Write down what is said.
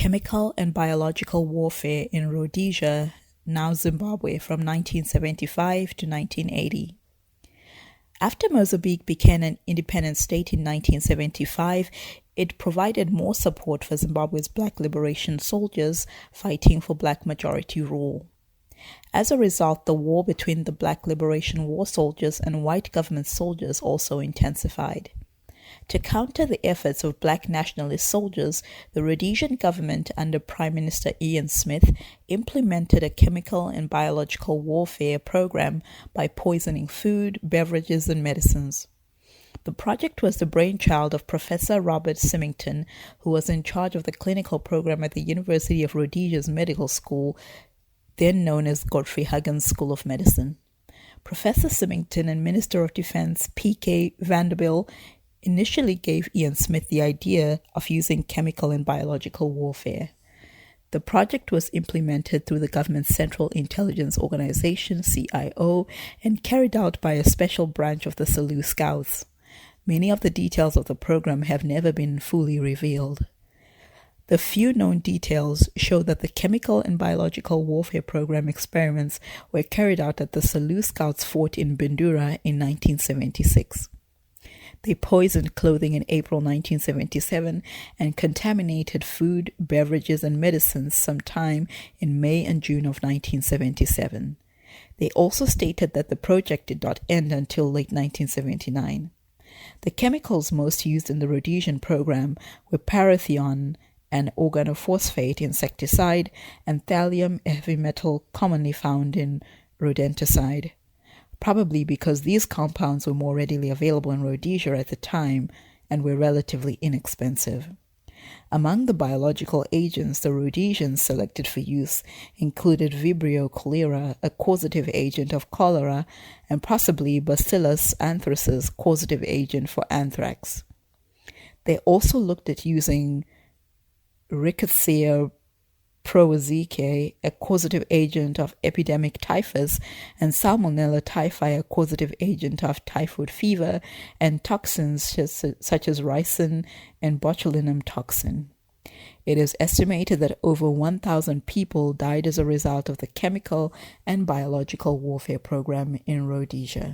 chemical and biological warfare in Rhodesia, now Zimbabwe, from 1975 to 1980. After Mozambique became an independent state in 1975, it provided more support for Zimbabwe's Black liberation soldiers fighting for Black majority rule. As a result, the war between the Black Liberation War soldiers and white government soldiers also intensified. To counter the efforts of Black nationalist soldiers, the Rhodesian government under Prime Minister Ian Smith implemented a chemical and biological warfare program by poisoning food, beverages, and medicines. The project was the brainchild of Professor Robert Symington, who was in charge of the clinical program at the University of Rhodesia's medical school, then known as Godfrey Huggins School of Medicine. Professor Symington and Minister of Defense P.K. Vanderbilt initially gave Ian Smith the idea of using chemical and biological warfare. The project was implemented through the government's Central Intelligence Organization, CIO, and carried out by a special branch of the Selous Scouts. Many of the details of the program have never been fully revealed. The few known details show that the chemical and biological warfare program experiments were carried out at the Selous Scouts fort in Bindura in 1976. They poisoned clothing in April 1977 and contaminated food, beverages, and medicines sometime in May and June of 1977. They also stated that the project did not end until late 1979. The chemicals most used in the Rhodesian program were parathion, an organophosphate insecticide, and thallium, a heavy metal commonly found in rodenticide. Probably because these compounds were more readily available in Rhodesia at the time and were relatively inexpensive. Among the biological agents the Rhodesians selected for use included Vibrio cholera, a causative agent of cholera, and possibly Bacillus anthracis, causative agent for anthrax. They also looked at using Rickettsia proazicae, a causative agent of epidemic typhus, and Salmonella typhi, a causative agent of typhoid fever, and toxins such as ricin and botulinum toxin. It is estimated that over 1,000 people died as a result of the chemical and biological warfare program in Rhodesia.